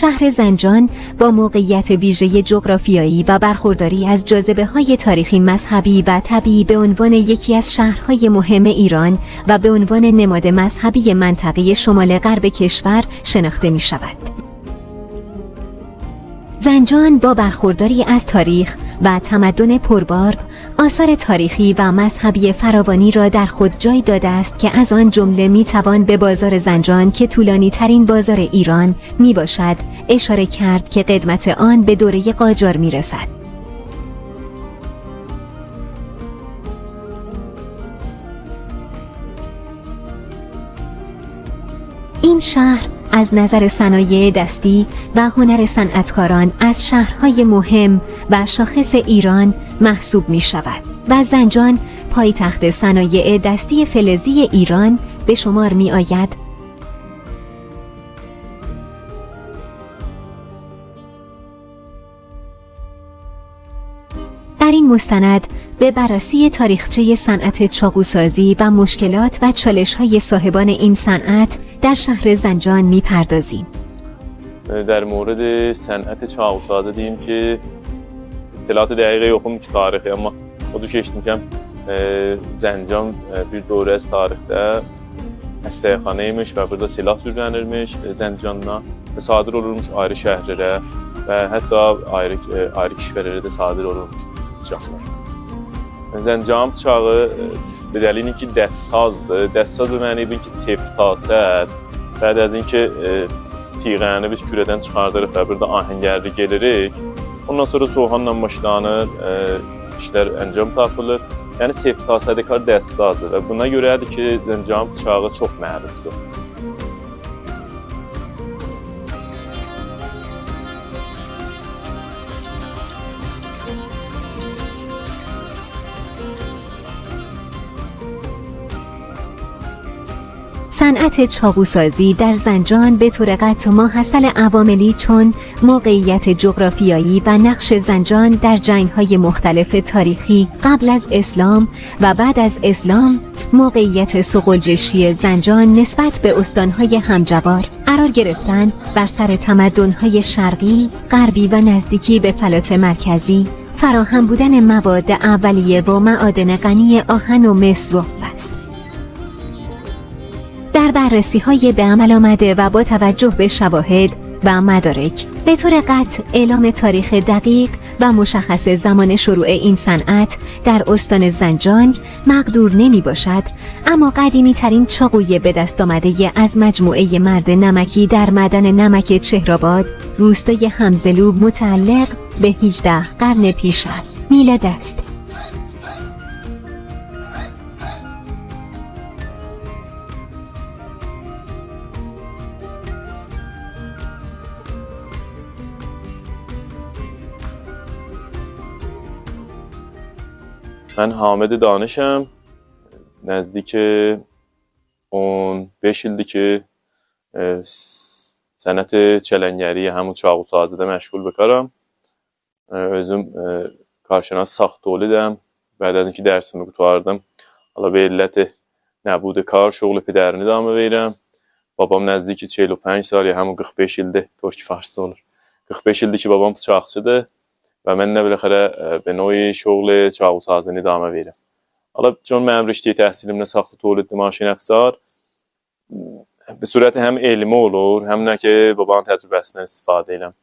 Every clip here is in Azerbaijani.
شهر زنجان با موقعیت ویژه جغرافیایی و برخورداری از جاذبه‌های تاریخی، مذهبی و طبیعی به عنوان یکی از شهرهای مهم ایران و به عنوان نماد مذهبی منطقه شمال غرب کشور شناخته می‌شود. زنجان با برخورداری از تاریخ و تمدن پربار، آثار تاریخی و مذهبی فراوانی را در خود جای داده است که از آن جمله میتوان به بازار زنجان که طولانی ترین بازار ایران می باشد اشاره کرد که قدمت آن به دوره قاجار می رسد. این شهر از نظر صنایع دستی و هنر صنعتکاران از شهرهای مهم و شاخص ایران محسوب می شود و زنجان پایتخت صنایع دستی فلزی ایران به شمار می آید. در این مستند به بررسی تاریخچه صنعت چاقوسازی و مشکلات و چالش‌های صاحبان این صنعت در شهر زنجان می‌پردازیم. در مورد صنعت چاقوسازی دیدیم که اطلاعات دقیقی یokmuş tarihi ama خودش اشتیکم زنجان bir دوره از tarihte əsləhxanaymış və burada silah sürülənirmiş Zəncandan və sadir olurmuş ayrı şəhərlərə və hətta ayrı kişilərə də sadir olurmuş bıçaqlar. Zəncan bıçağı به دلیل اینکه دستسازdır. دستساز به معنی اینکه سفتاسət. بعد از اینکه tiğəni biz kürədən çıxardırıq və burada ahəngərli gelirik. Ondan sonra soğanla başlanır, işlər əncam tapılır. Yəni seftasədəkar dəstssazdır və buna görədir ki, Zəncan bıçağı çox məruzdur. صنعت چاقوسازی در زنجان به طور قطع ماحصل عواملی چون موقعیت جغرافیایی و نقش زنجان در جنگ‌های مختلف تاریخی قبل از اسلام و بعد از اسلام، موقعیت صقلجشی زنجان نسبت به استان‌های همجوار، قرار گرفتن بر سر تمدن‌های شرقی، غربی و نزدیکی به فلات مرکزی، فراهم بودن مواد اولیه با معادن غنی آهن و مس و است. در بررسی‌های به عمل آمده و با توجه به شواهد و مدارک به طور قطع اعلام تاریخ دقیق و مشخص زمان شروع این صنعت در استان زنجان مقدور نمی باشد، اما قدیمی ترین چاقوی به دست آمده از مجموعه مرد نمکی در معدن نمک چهرآباد روستای همزلوب متعلق به 18 قرن پیش از میلاد است. من حامد دانشم. نزدیک 15 ildir که sənət çələngəri, همون çaqusazidə məşğul به کارم. Özüm کارشناس ساخت تولیدم. بعد از اینکه درسimi qurtardım, حالا به علت نبود کار شغل پدرم ادامه verirəm. Babam نزدیک 45 سال یا همون 45 ildir Türk farsız olur. 45 ildir ki babam bıçaqçıdır. و من بالاخره به نوعی شغل چاقوسازی ادامه میدم. حالا چون من رشته تحصیلیم ساخت و تولید ماشین افزار به صورت هم علمی olur هم نه که بابام تجربه‌اش استفاده ایم.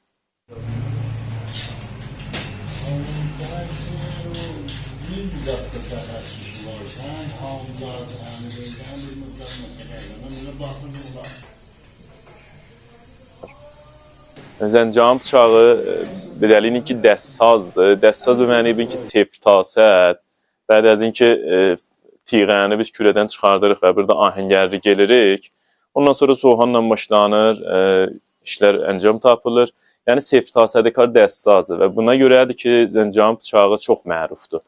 زنجان bıçağı به دلیل اینکه دستسازdır. دستساز به معنی اینکه seftasət. بعد از اینکه tiğəni biz kürədən çıxardırıq və burada ahəngərli gelirik. Ondan sonra soğanla başlanır, işlər əncam tapılır. Yəni seftasədəkar dəstssazdır və buna görədir ki, Zəncan bıçağı çox mərufdur.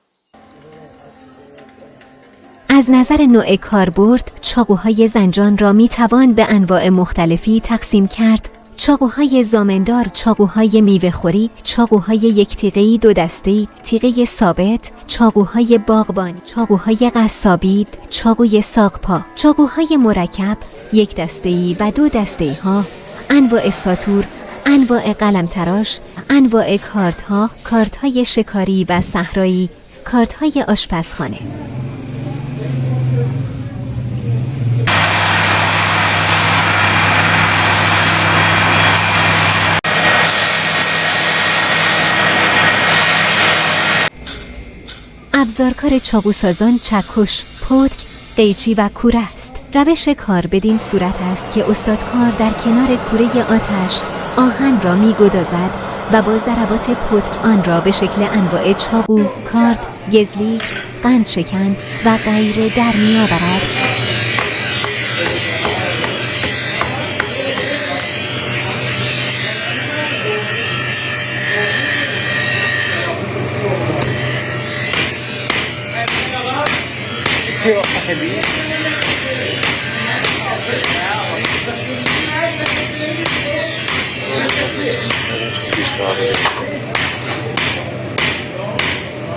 از نظر نوع کاربرد، چاقوهای زنجان را می توان به انواع مختلفی تقسیم کرد. چاقوهای زامندار، چاقوهای میوه‌خوری، چاقوهای یک تیغه‌ای دو دسته‌ای، تیغه ثابت، چاقوهای باغبانی، چاقوهای قصابی، چاقوی ساقپا، چاقوهای مرکب، یک دسته‌ای و دو دسته‌ای ها، انواع ساتور، انواع قلم تراش، انواع کارت ها، کارت های شکاری و صحرایی، کارت های آشپزخانه. ابزارکار چاقوسازان چکش، پتک، قیچی و کوره است. روش کار بدین صورت است که استادکار در کنار کوره آتش آهن را می‌گدازد و با ضربات پتک آن را به شکل انواع چاقو، کارد، گزلیک، قندشکن و غیره در می‌آورد.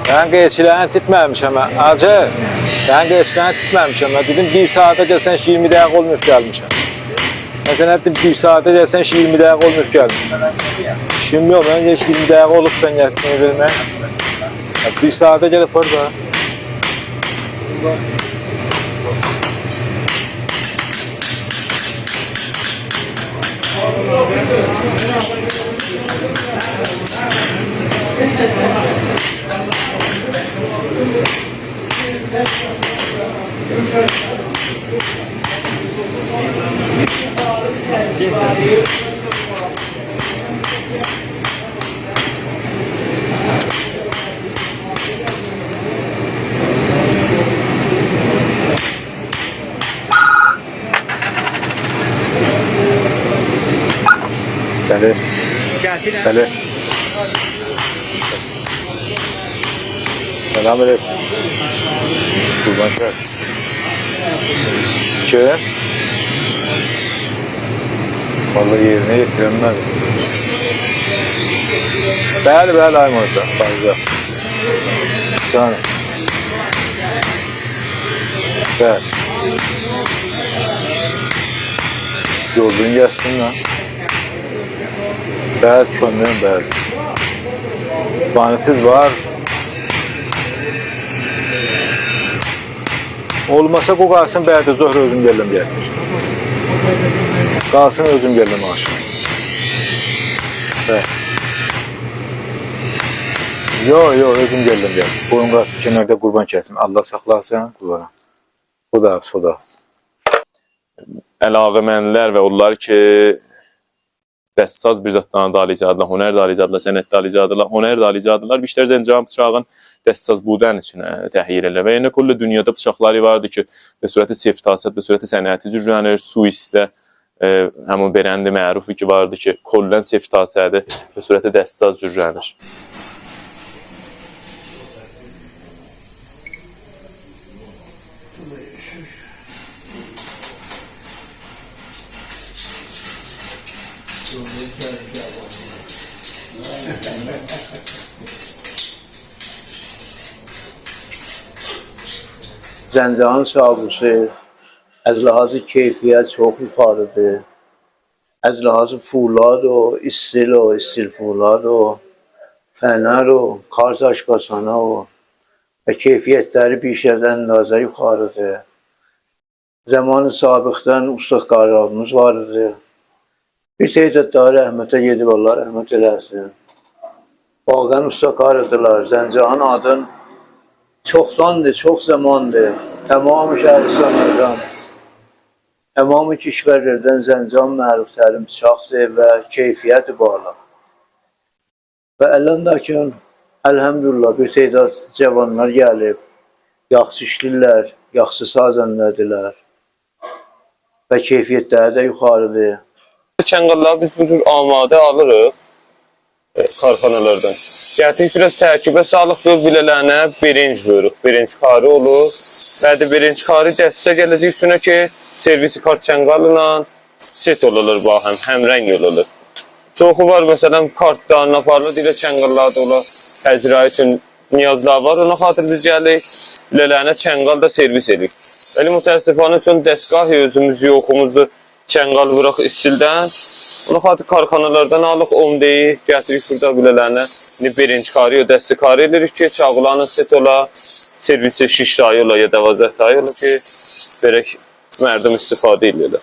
Ben qeçilərini titməmişəm. Acı, ben qeçilərini titməmişəm. Dedim 1 saata gəlsən 20 dəqiqə olmayıb gəlmişəm. Məsələn dedim 1 saata gəlsən 20 dəqiqə olmayıb gəlmişəm. İşim yox, mən 20 dəqiqə olub sən gətirməyə vermək. 1 saata gəlib orada. Bəli. Bəli. Selam aleyküm. Kurban çay. Kim? Vallahi yerine getiremedim. Bəli, bəli, ayım orada. Fazla. Canım. Bəli. Yolun gelsin lan. Bəli, kömürüm, bəli. Banitiz var. Olmasa bu qalsın, bəli, zöhr özüm gəldim gətir. Qalsın özüm gəldim aşağı. Bəli. Yo, özüm gəldim gətir. Boyun qalsın, kenarda qurban kəsim. Allah saxlasın, qurbanım. Bu da hafız, o da hafız. Əlavə mənlər və onlar ki, dəstaz bir zatdan dalıcadılar, hünər dalıcadılar, sənət dalıcadılar, hünər dalıcadılar. Bişlər Zəncana bıçağın dəstaz buğdan içinə təhyir elə və yenə kulli dünyada bıçaqları vardı ki, və surəti seftasət, və surəti sənəti cürrənir, Suisdə həmin berendi mərufi ki vardı ki, kollən seftasədi və surəti dəstaz cürrənir. Zəncanın çabusu az ləhazı keyfiyyət çox yuxarıdır. Az ləhazı fulad o, istil fulad o, fənər o, kars aşpazxana o və keyfiyyətləri bir şeydən əndazə yuxarıdır. Zamanı sabiqdən ustad qararımız vardı. Bir teyzət daha rəhmətə gedib, Allah rəhmət eləsin. Bağdan ustad qarıdılar. Zəncanın adın çoxdandır, çox zamandır. Tamamı Şəhristanlardan, tamamı kişvərlərdən Zəncan məruf təlim bıçaqdır və keyfiyyəti bağlı. Və əlləndəkin, əlhəmdülillah, bir teydad cavanlar gəlib, yaxşı işlirlər, yaxşı sazəndədirlər və keyfiyyətləri də yuxarıdır. Çənqalları biz bu cür amadə alırıq karxanalardan. Gətirik biraz tərkibə salıq və bilələnə birinci buyuruq. Birinci karı olur. Bədi birinci karı dəstə gələcək üstünə ki, servisi kart çənqalı set olurlar bu həmrəng olurlar. Çoxu var, məsələn, kartdan aparılır, dilə çənqallar da olar. Həzra üçün niyazlar var, ona xatır biz gəlik, bilələnə çənqal da servis edirik. Bəli, mütəəssifanə üçün dəstgah özümüz yoxumuzu çənqal vuraq istildən. Onu xatı karxanalardan alıq, omdeyi gətirik burada bilələrinə. Birinci karı, dəsti karı edirik ki, çağılanın set ola, servisi şişrayı ola ya da vazətayı ola ki, verək mərdum istifadə edirlər.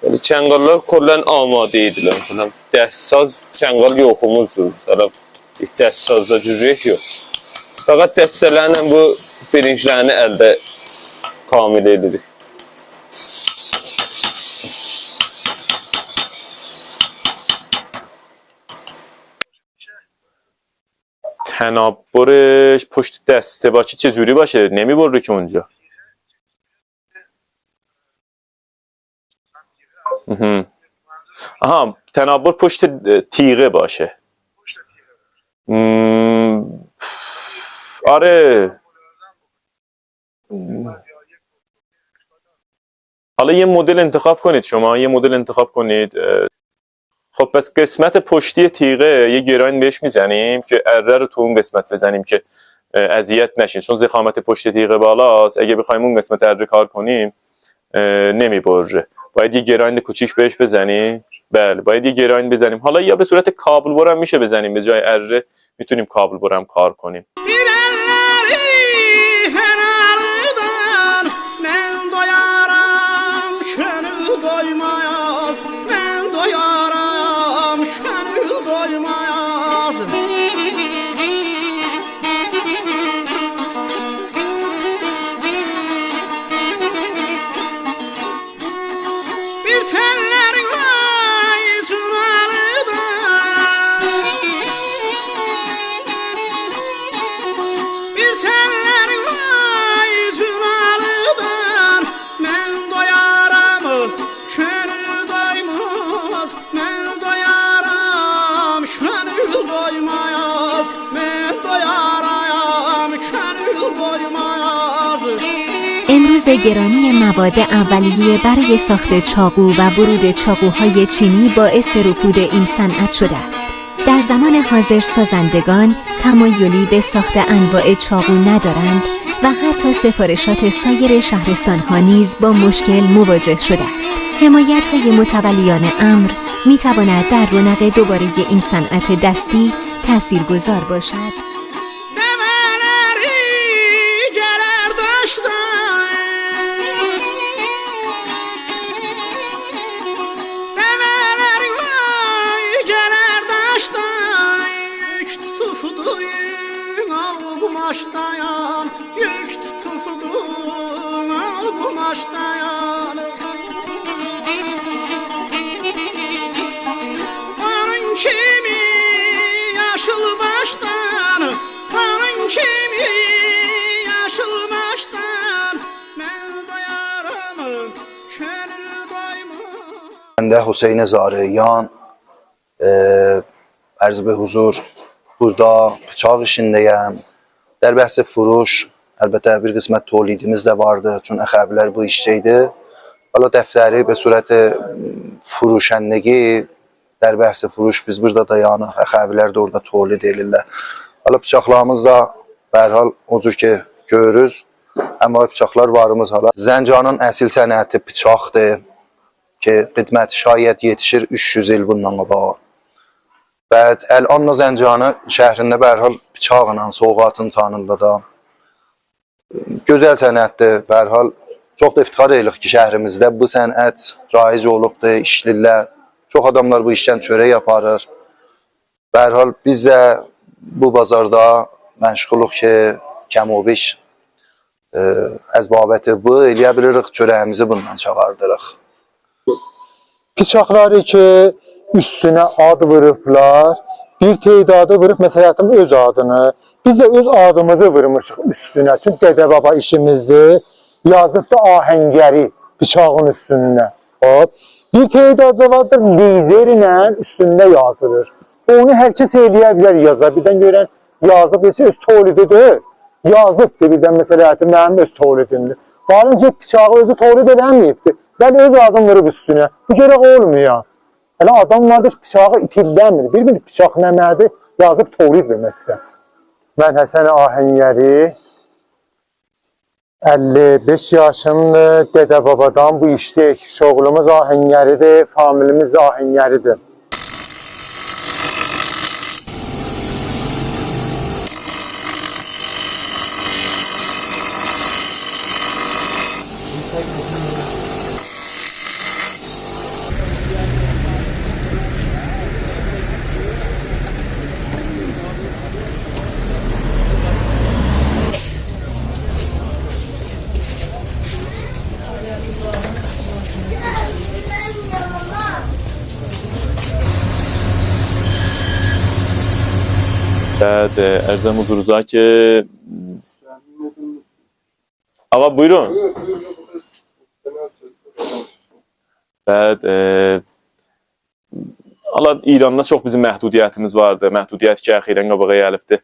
Yəni, çənqallar kollən amadə edilən. Dəstsaz çənqal yoxumuzdur. Dəstsazda cürrək yox. Fəqət dəstələrlə bu birincilərini əldə kamil edirik. تنابرش پشت دسته باشه چجوری باشه؟ نمیبره که اونجا. آها تنابر پشت تیغه باشه. آره. حالا یه مدل انتخاب کنید شما، یه مدل انتخاب کنید. خب پس قسمت پشتی تیغه یه گراین بهش میزنیم که اره رو تو اون قسمت بزنیم که اذیت نشین، چون ضخامت پشت تیغه بالاست. اگه بخوایم اون قسمت اره کار کنیم نمیبره. باید یه گراین کوچیک بهش بزنیم. بله باید یه گراین بزنیم. حالا یا به صورت کابل برم میشه بزنیم، به جای اره میتونیم کابل برم کار کنیم. امروز گرانی مواد اولیه برای ساخت چاقو و ورود چاقوهای چینی باعث رکود این صنعت شده است. در زمان حاضر سازندگان تمایلی به ساخت انواع چاقو ندارند و حتی سفارشات سایر شهرستان‌ها نیز با مشکل مواجه شده است. حمایت‌های متولیان امر می‌تواند در رونق دوباره این صنعت دستی تاثیرگذار باشد. Başlayan, yük tutulduğun al başlayan. Onun kimi yaşıl baştan, onun kimi yaşıl baştan. Ben doyarım, könül doymam. Ben de Hüseyin Zarıyan, arz به huzur, burada bıçaq işindeyim. در بحث فروش البته bir قسمت تولیدimiz de vardı چون əxəvilər bu işdeydi. Hala dəftəri به صورت فروشندگی در بحث فروش biz burada dayanıq. Əxəvilər də orada tolid edirlər. Hala bıçaqlarımız da به هر حال o cür ki görürüz. Amma bıçaqlar varımız hala. Zəncanın əsl sənəti bıçaqdır ki qidmət şayət yetişir 300 il bundan qabaq. Bəd Əl-Anna Zəncanı şəhrində به هر حال bıçaqla, soğuqatın tanında da gözəl sənətdir. به هر حال çox da iftixar edirik ki şəhrimizdə bu sənət raic olubdur, işlirlər. Çox adamlar bu işdən çörək yaparır. به هر حال biz də bu bazarda məşğuluq ki kəmobiş az babəti bu eləyə bilirik, çörəyimizi bundan çağırdırıq. Bıçaqları ki üstüne ad vurublar, bir tedadı vurub məsələn öz adını, biz də öz adımızı vurmuşuq üstünə. Çünki Dədə Baba işimizdir, yazıb da ahəngəri bıçağın üstünə. Bir tedadı vardır, leyzerlə üstündə yazılır. Onu hər kəs eləyə bilər yaza. Birdən görən yazıb, öz tolididir, yazıbdır birdən məsələn mənim öz tolidimdir. Barın ki bıçağı özü tolid eləməyibdir, mən öz adım vurub üstünə. Bu gərək olmuyor. Hələ adamlarda bıçağı itildəmir. Bir bıçaq nəmədir? Yazıb tolid vermək istəyir. Mən Həsən Ahəngəri 55 yaşımdır, dədə babadan bu işdəyik. Şoğlumuz ahəngəridir, familimiz ahəngəridir. Evet, erzem huzurunuza ki... Ama buyurun. Evet, Allah İran'da çox bizim məhdudiyyətimiz vardı. Məhdudiyyət ki, əxirən qabağa gəlibdir.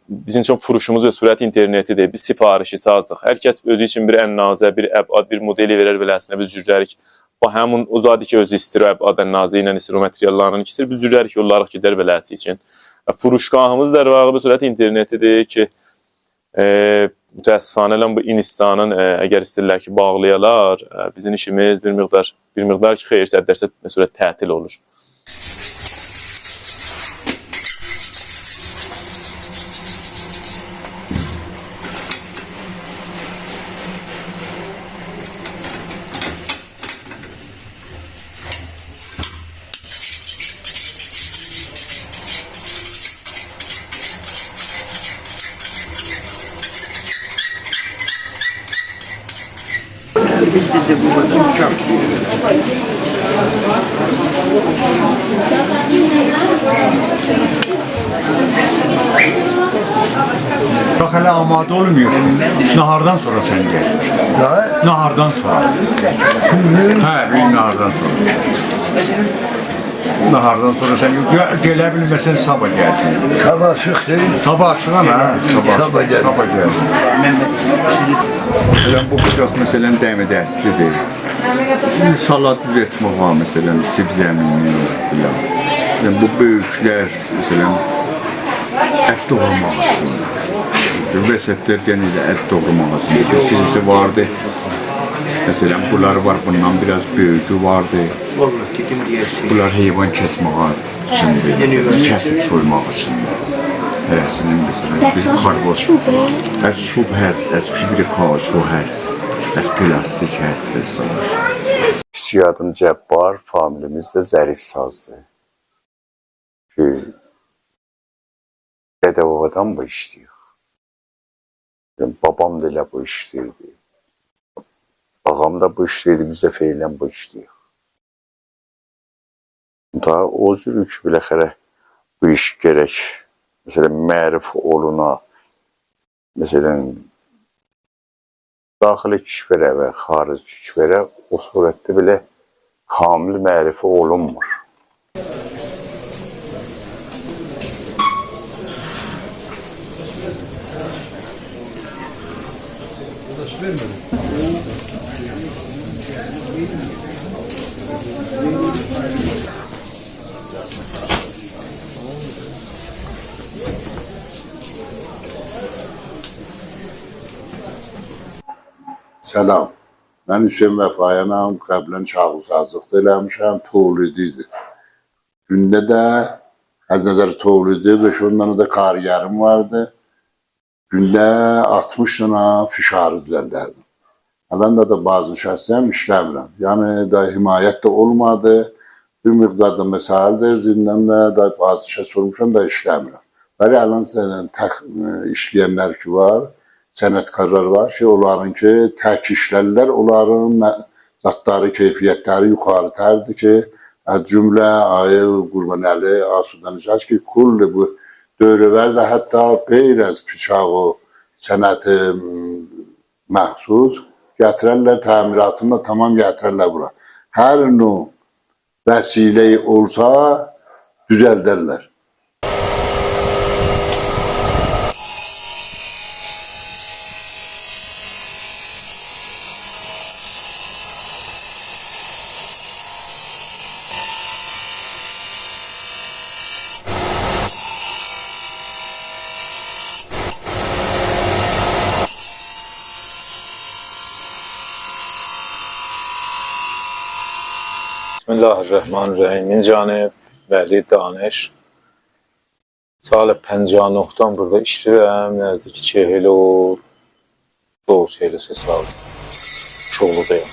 Bizim çox furuşumuz və sürət internetidir. Biz sifarişi sazıq. Hər kəs özü üçün bir ənnazə, bir əbad, bir modeli verər beləsinə biz cürlərik. Həmin o zadı ki, özü istir o əbad ənnazə ilə istir o materiallarını istir. Biz cürlərik yollarıq gedər beləsi üçün. Furuşgahımız dərvağı bir sürət internetidir ki, mütəəssifanə bu Inistanın əgər istəyirlər ki, bağlayalar, bizim işimiz bir miqdar ki, xeyir sədərsə məsələn tətil olur. Bak hele amade olmuyor. Nahardan sonra sen gel. Nahardan sonra. He, büyük nahardan sonra. Nahardan sonra sen gele bilmesen sabah geldin. Sabah açık değil. Sabah açık ama ha. Sabah gel. Sabah geldin. Mesela bu bıçak mesela dəmədəstisidir. Salat düzəltmək var mesela, sib zəmini filan. Yani bu böyüklər mesela ət doğramaq üçün. Vəsətlər genelde ət doğramaq üçün. Birisisi vardı. Mesela bunlar var, bundan biraz büyüğü vardı. Bunlar heyvan kesmək üçündür. Mesela kesip soymaq üçündür. Hərəsinin mesela bir karbon. Az çub həs, az fabrikasyon həs, az plastik həsdir sonuç. Adım Cəbbar, familimiz də Zərif sazdır. Ki, dədə babadan bu işləyik. Babam da elə bu işləyirdi. Ağam da bu işləyirdi, biz də feylən bu işləyik. Daha o cürük biləxərə bu iş gerək. Mesela mərif oluna, mesela daxili kişverə və xarici kişverə o surətdə belə kamil mərifi olunmur. Selam. Ben Hüseyin Vəfayanam. Qəblən çağılsazlıqda eləmişəm. Tovlididir. Gündə də Həzrətləri Tovlidi 5-10 dənə də kariyerim vardı. Gündə 60 dənə fişarı düzəldərdim. Hələn də bazı şəxsəm işləmirəm. Yəni da himayət də olmadı. Bir miqdarda məsələdir. Zindən də bazı şəxs olmuşam da işləmirəm. Bəli, hələn tək işləyənlər ki var. Sənətkarlar var ki, onların ki, tək işlərlər, onların zatları, keyfiyyətləri yuxarı tərdir ki, az cümlə, ayı, Qurbanəli, Asudan Icaz ki, kulli bu dövrələr də hətta qeyr az bıçağı, sənəti məxsus gətirərlər, təmiratını da tamam gətirərlər bura. Hər növ vəsilə olsa düzəldərlər. Bismillahirrahmanirrahim. Min Canib Vəli Danış. Salə 59-dan burada işləyirəm. Nəzdik 2 il o doğru il hesab. Çoxludayım.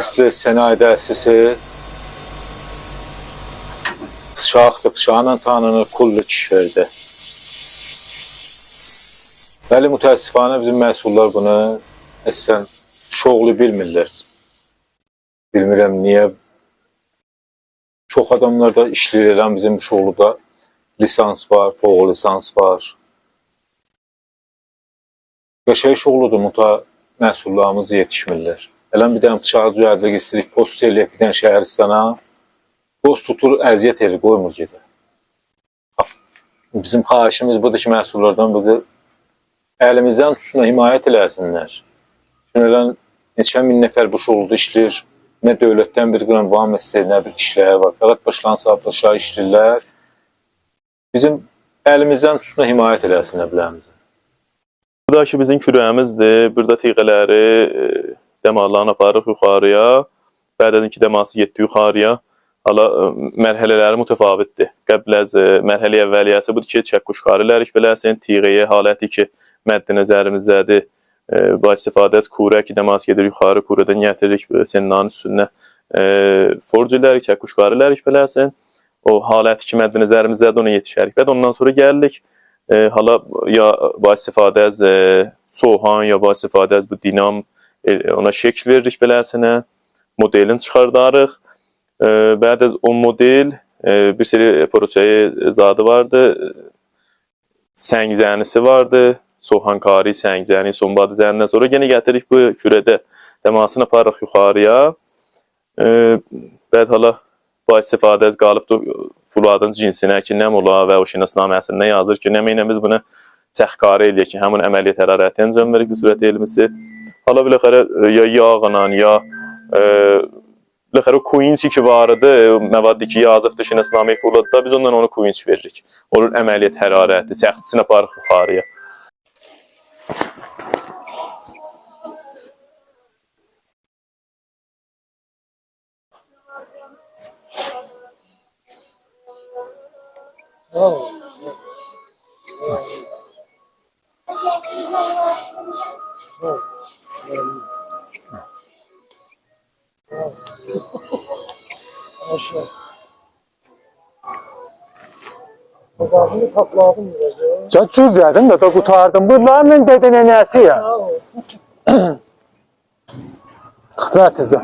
Əsli sənaye dərsisi bıçaqdır. Bıçaqla tanınır kullu kişilərdə. Bəli, mütəəssifanə bizim məhsullar bunu əslən çoxlu bilmirlər. Bilmirəm niyə. Çox adamlar da işləyir, bizim Şoğluda lisans var, fوق lisans var. Qəşəng Şoğludur, məhsullarımız yetişmirlər. Eləm bir dənə bıçağı düzəldirik, istəyirik, post eləyək bir dənə Şəhəristana. Post tutur, əziyyət edir, qoymur gedir. Bizim xahişimiz budur ki, məhsullardan bizi əlimizdən tutuna himayət eləsinlər. Çünki neçə min nəfər bu Şoğluda işləyir. Nə dövlətdən bir qram var, nə bir işləri var. Fəqət başlansa aşağı işləyirlər. Bizim əlimizdən tutuna himayət eləsinlər biləmizə. Burada ki bizim kürəyimizdir. Burada tiğələri dəmarlarını aparırıq yuxarıya. Bədənin ki dəması getdi yuxarıya. Hala mərhələləri mütəfavitdir. Qəbləz mərhələ əvvəliyyəsi budur ki, çək quşqarılərik beləsin. Tiğəyə haləti ki, məddi nəzərimizdədir. Bu istifadə az kura ki dəmas gedir yuxarı, kuradan gətiririk seninanın üstünə forculərik, çək quşqarılərik beləsin. O haləti ki məddi nəzərimizdədir, ona yetişərik. Və ondan sonra gəlirik. Hala ya bu istifadə az soğan, ya bu istifadə az bu dinam ona şəkil veririk beləsinə. Modelini çıxardarıq. Bəd az o model bir seri poroçayı zadı vardı. Səngzənisi vardı. Soğankari, səngzəni, sombadı zənindən sonra yenə gətiririk bu kürədə dəmasını aparırıq yuxarıya. Bəd hala bu istifadə az qalıbdır fuladın cinsinə ki, nəm ola və o şinasnaməsində yazır ki, nəməyinəmiz bunu çəxqarı eləyək ki, həmin əməliyyat hərarətini cəmlərik bu sürət elmisi. Hala biləxərə ya yağla, ya biləxərə o kuyinçi ki vardı, məvaddi ki yazıbdır şinasnaməyi fuladda, biz ondan onu kuyinç veririk. Olur əməliyyat hərarəti, səxtisini aparırıq yuxarıya. Çok cüzdedim de kurtardım. Bunlar ben dede nenəsiyəm. Xıtratizm.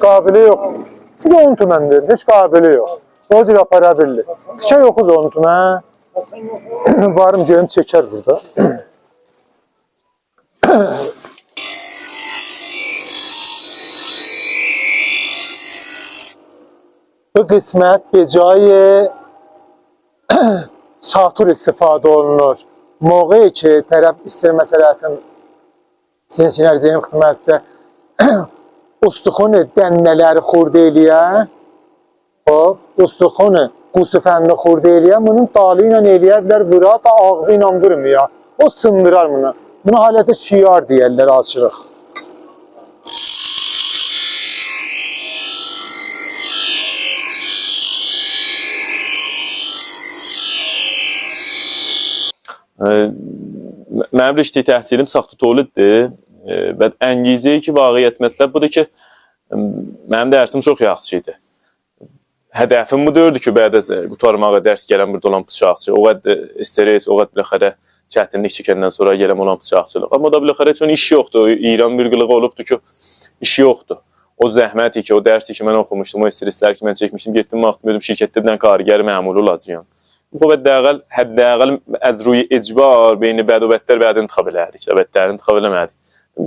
Qabili yox. Siz onu tümən verin, heç qabili yox. O cür apara bilirsiniz. Dişə yoxuz onu tümən. Varım gelim çəkər burada. Bu qismət becayı satur istifadə olunur. Moğay ki, tərəf istər məsələtin sinsinlər zeynib xidmətsə ustuxunu dənnələri xurd eləyə, ustuxunu qusufənli xurd eləyə, bunun dalı ilə eləyə bilər, vura da ağzı ilə vurmuyor. O sındırar bunu. Buna halətə şiar deyərlər, açırıq. Mənim rişti təhsilim saxta toliddir. Və əngizəyi ki, vaqiyyət mətləb budur ki, mənim dərsim çox yaxşı idi. Hədəfim budur ki, bədə qutarmağa dərs gələn burada olan bıçaqçı. O qədər stres, o qədər biləxərə çətinlik çəkəndən sonra gələn olan bıçaqçılıq. Amma da biləxərə üçün iş yoxdur. İran bir qılığı olubdur ki, iş yoxdur. O zəhməti ki, o dərsi ki, mən oxumuşdum, o streslər ki, mən çəkmişdim, getdim, vaxtım şirkətdə bir dənə karigəri məmulu olacağım. Bu həddəqəl əz ruyi ecbar beyni bəd və bədtər bədini tıxa bilərik, bədtərini tıxa biləmədik.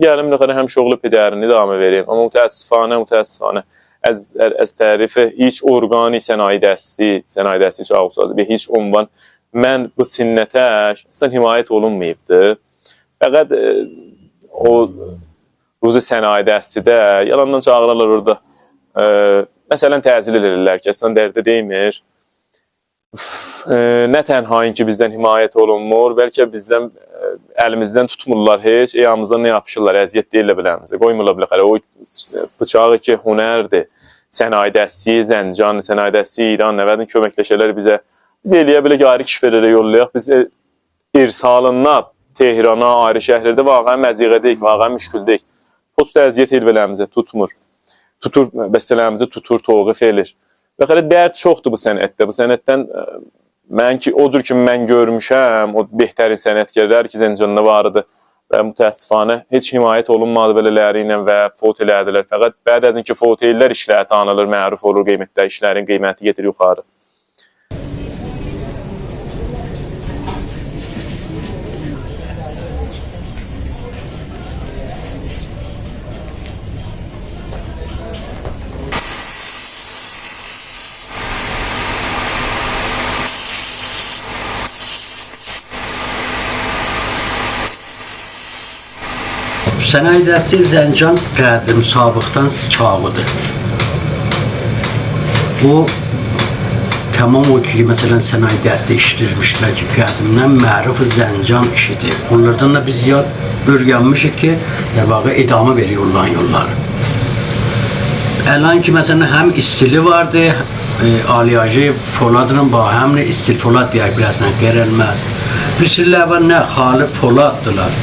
Gəlim biləxərə həm şoğlu pədərini davamı vereyim, amma mütəəssifانə az tərifi heç orqani sənaye dəsti çox uzaqdır və heç onvan mən bu sinnətə əslən himayət olunmayıbdır. Fəqət o ruzi sənaye dəstidə yalandan çağırırlar orada. Məsələn, təzil edirlər ki, əslən dərdə deymir. Nə tənhain ki bizdən himayət olunmur, bəlkə bizdən əlimizdən tutmurlar heç, ayağımızdan nə yapışırlar, əziyyət deyirlər biləmizə, qoymurlar biləxərə. O bıçağı ki, hünərdir, sənaye dəstəyi, Zəncan sənaye dəstəyi, İran nəvədin köməkləşələr bizə. Biz eləyə belə ayrı kişilərə yollayaq. Biz irsalından Tehrana, ayrı şəhərlərdə vaqəən məziğədəyik, vaqəən müşküldəyik. Post əziyyət elbələrimizə tutmur. Tutur, bəstələrimizə tutur, toğif elir. Və xələ dərd çoxdur bu sənətdə. Bu sənətdən mən ki, o cür ki mən görmüşəm, o behtərin sənətkarlar ki, Zəncanda vardı və mütəəssifanə heç himayət olunmadı belələri ilə və fot elədilər. Fəqət bəd əzin ki, fot ellər işləri tanınır, məruf olur qiymətdə, işlərin qiyməti getir yuxarı. Sənaye dəstəyi Zəncan qədim sabıqdan çağıdır. O tamam o ki, məsələn, sənaye dəstəyi işləmişlər ki, qədimdən məruf Zəncan işidir. Onlardan da biz yad öyrənmişik ki, dəvağı idamı veriyorlar yolları. Əlan ki, məsələn, həm istili vardı, aliyajı Poladla bağ, həm də istil Polad deyək biləsinə qeyrəlməz. Bir sürülər var, nə xali Poladdılar.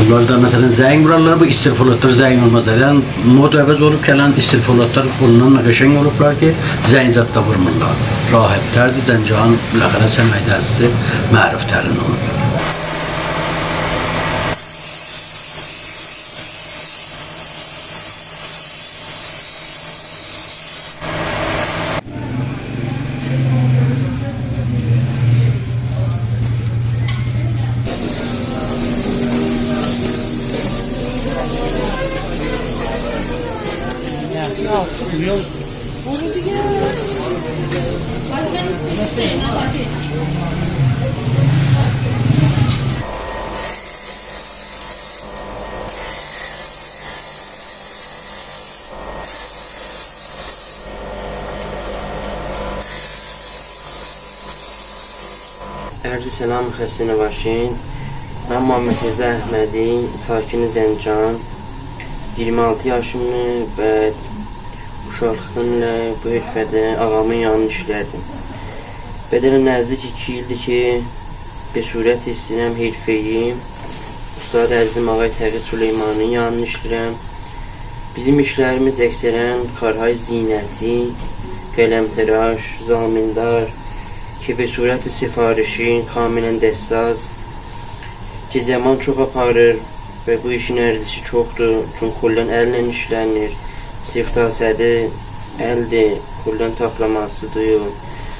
Onlar da məsələn zəng vurarlar, bu istil Poladlar zəng olmazlar. Yəni, mod əvəz olub gələn istil Poladlar bundan qəşəng olublar ki, zəng zətdə vurmurlar. Rahətlərdir, Zəncanın biləxərə sənaye dəstəsi məruflərin olur. Ərzi selam, xəstənə başın. Mən Muhammed Rəza Əhmədi, sakini Zəncan. 26 yaşımdır və uşaqlıqdan bu hərfədə ağamın yanını işlərdim. Bədənə nəzdik 2 ildir ki, bəsurət istəyirəm, hərfəyim. Ustad Ərzim Ağay Təqi Süleymanın yanını işləyirəm. Bizim işlərimiz əksərən karhay zinəti, qələmtəraş, zamindar, ki be surəti sifarişi, kamilən dəstaz, ki zaman çox aparır və bu işin ərzisi çoxdur, çünki kullən əllə işlənir, siftasədi əldir, kullən taplamasıdır,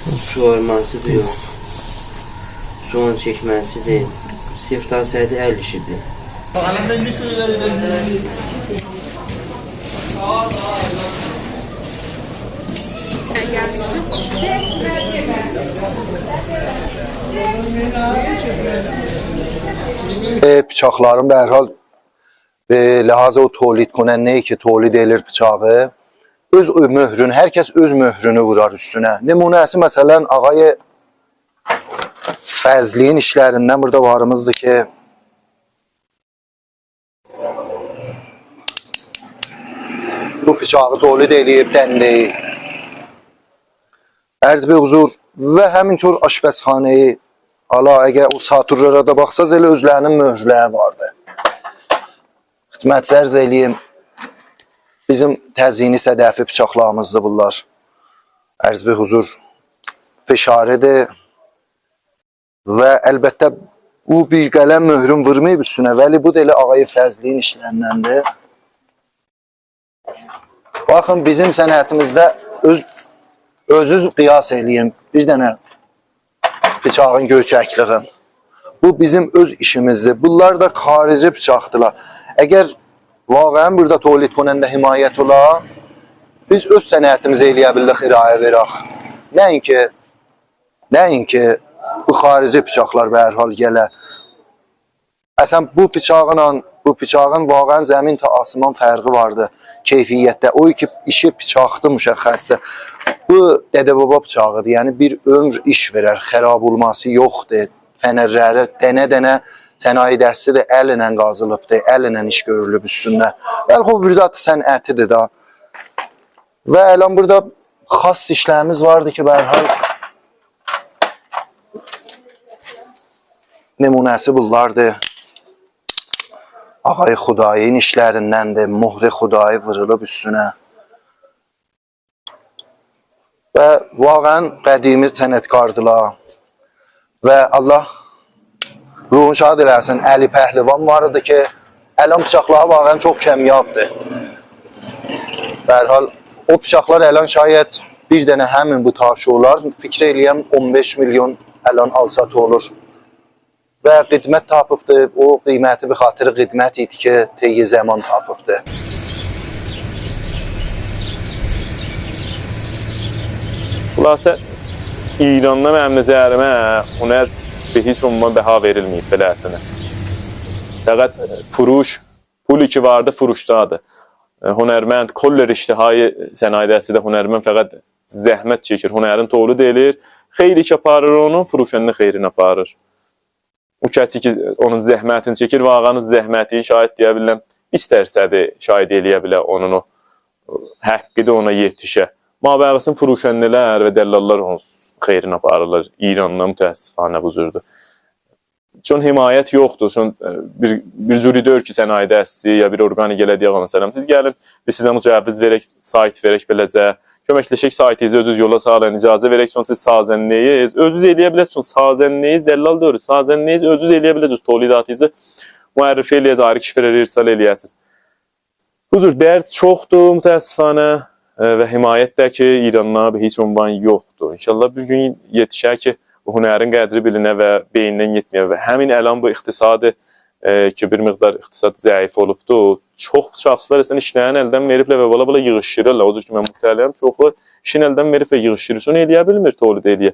su armasıdır, soğan çəkməsidir, siftasədi əl işidir. Bıçaqların به هر حال به لحاظ o tolid کننده ki tolid edir bıçağı öz möhrünü, hər kəs öz möhrünü vurar üstünə. Nümunəsi məsələn Ağay Fəzliyin işlərindən burada varımızdır ki bu bıçağı tolid eləyib dəndeyi. Ərz bir huzur və həmin tür aşpəzxaneyi ala əgər o saturlara da baxsaz elə özlərinin möhrləri vardı. Xidmət zərz eləyim. Bizim təzini sədəfi bıçaqlarımızdır bunlar. Ərz bir huzur fişarədir və əlbəttə bu bir qələm möhrün vurmayıb üstünə. Vəli bu da elə Ağay Fəzliyin işlərindəndir. Baxın bizim sənətimizdə özünüz qiyas eləyin bir dənə bıçağın göçəkliğin. Bu bizim öz işimizdir. Bunlar da xarici bıçaqdılar. Əgər vaqəən burada tolid konəndə himayət ola, biz öz sənətimizi eləyə bildik, irayə verək. Nəinki bu xarici bıçaqlar və hər hal gələ. Əsən bu bıçağın vaqəən zəmin ta asman fərqi vardı keyfiyyətdə. O ki işi bıçaqdır, müşəxxəsdir. Bu dədə-baba bıçağıdır. Yəni bir ömr iş verər, xərab olması yoxdur. Fənərləri dənə-dənə sənaye dəstəsi də əllə qazılıbdır, əllə iş görülüb üstündə. Bəlkə o bir zat sənətidir da. Və elan burada xas işlərimiz vardı ki, bərhal nümunəsi bunlardır. Ağay Xudayın işlərindəndir. Muhri Xudayı vurulub üstünə. Və vaqən qədimi sənətkardılar. Və Allah ruhun şad eləsin, Əli Pəhlivan var idi ki, əlan bıçaqları vaqən çox kəmiyabdır. Bərhal, o bıçaqlar əlan şayət bir dənə həmin bu taşolar fikir eləyəm 15 milyon əlan alsat olur. Və qidmət tapıbdır, o qiyməti bir xatırı qidmət idi ki, teyi zaman tapıbdır. Xülasə, İranda mənim nəzərimə hünər heç umma bəha verilməyib belə əslində. Fəqət furuş, pul ki vardı, furuşdadır. Hünərmənd, koller iştihai sənayedəsi də hünərmənd fəqət zəhmət çəkir. Hünərin toğlu deyilir, xeyri ki aparır onu, furuşəndə xeyrini aparır. O kəsi ki, onun zəhmətini çəkir, vağanın zəhmətini şahid deyə biləm, istərsədir şahid eləyə bilər onun o həqqi ona yetişə. Mabəğəsin furuşəndilər və dəllallar onun xeyrini aparırlar. İranla mütəəssifanə buzurdu. Çün himayət yoxdur. Çün bir cüridör ki, sənayedəsi ya bir orqani gələdiyyə qalın. Siz gəlin, biz sizə mücəvviz verək, sayt verək beləcə. Köməkləşək saytınızı özünüz yola sağlayın, icazə verək, sonra siz sazənliyiz. Özünüz eləyə biləsiniz, sazənliyiz, dəllal deyir. Sazənliyiz, özünüz eləyə biləsiniz, tolidatınızı müərrif eləyəsiniz, ayrı kişilərə irsal eləyəsiniz. Huzur, dərd çoxdur, mütəəssifanə və himayətdə ki, İranla heç ünvan yoxdur. İnşallah bir gün yetişər ki, bu hünərin qədri bilinə və beynindən yetməyə və həmin əlan bu iqtisadı ki, bir miqdar iqtisad zəif olubdur. Çox şəxslər əslən işlərin əldən veriblər və bala yığışdırırlar. O cür ki, mən mühtəliyəm, çoxlu işin əldən verib və yığışdırır. Onu eləyə bilmir, tolid eləyə.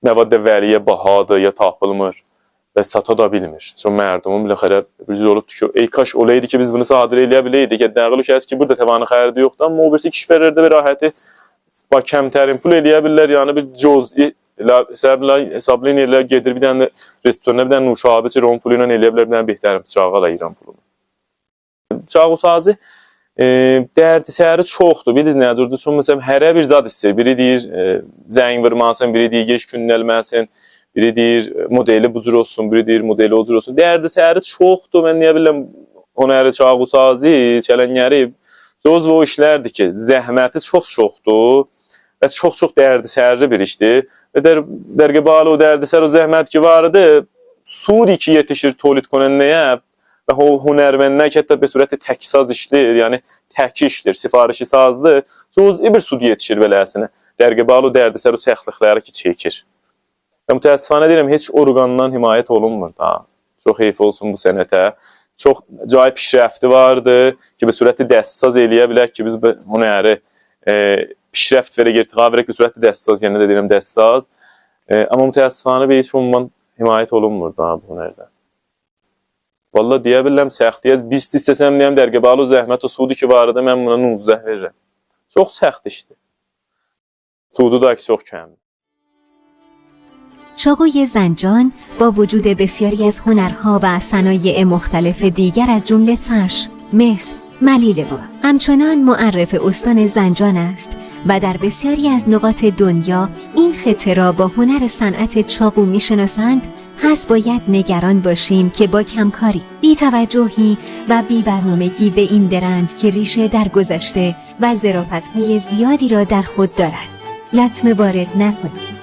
Məvad əvvəliyyə bahadır, ya tapılmır və sata da bilmir. Çünki mərdumun biləxərə bir cür olubdur ki, ey kaş olaydı ki, biz bunu sadir eləyə biləydik. Dəqiq kəs ki, burada təvanı xəridi yoxdur, amma o birisi kişi verirdi və rahəti kəmtərin pul eləyə bilirlər, yəni bir cüz'i hesablayın eləyə gedir, bir dənə restorana, bir dənə nuşabə çir, onun pulu ilə eləyə bilər, bir dənə behtərin bıçağı ala İran pulunu. Bıçağı sazı dərdi səhəri çoxdur, bilirsiniz nə durdur? Çünki məsələn, hərə bir zad istəyir. Biri deyir, zəng vurmasın, biri deyir, geç günləlməsin, biri deyir, modeli bucur olsun, biri deyir, modeli ocur olsun. Dərdi səhəri çoxdur, mən niyə biləm, hünəri çağı sazı, çələngəri, cöz o işlərdir ki, zəhməti çoxdur və çox dərdi səhərli bir işdir. Və dərgəbalı o dərdi səhər o zəhmət ki vardı, Suri ki yetişir tolid konənnəyə və hünərməndən ki, hətta bir surətdə təksaz işlir, yəni təki işlir, sifarişi sazdır, cüz'i bir sud yetişir beləsinə. Dərgəbalı o dərdi səhər o səxliqləri ki çəkir. Və mütəəssifanə deyirəm, heç orqandan himayət olunmur da. Çox heyf olsun bu sənətə. Çox cay pişrəfti vardı ki, bir surətdə dəstsaz eləyə bilək ki, biz bu hünəri pişrəft verək, irtiqa verək, bir surətdə dəstsaz, yəni də deyirəm dəstsaz. Amma mütəəssifanə bir heç ondan himayət olunmur da bu hünərdə. Valla deyə biləm, səxtiyəz, biz istəsəm deyəm, dərgəbalı o zəhmət o sudu ki vardı, mən buna 19 verirəm. Çox səxt işdir. Sudu da ki, çox kəmdir. چاقوی زنجان با وجود بسیاری از هنرها و صنایع مختلف دیگر از جمله فرش، مس، ملیله و همچنان معرف استان زنجان است و در بسیاری از نقاط دنیا این خطه را با هنر صنعت چاقو میشناسند. پس باید نگران باشیم که با کمکاری، بی‌توجهی و بی‌برنامگی به این درند که ریشه در گذشته و ظرافت‌های زیادی را در خود دارد لطمه وارد نکنیم.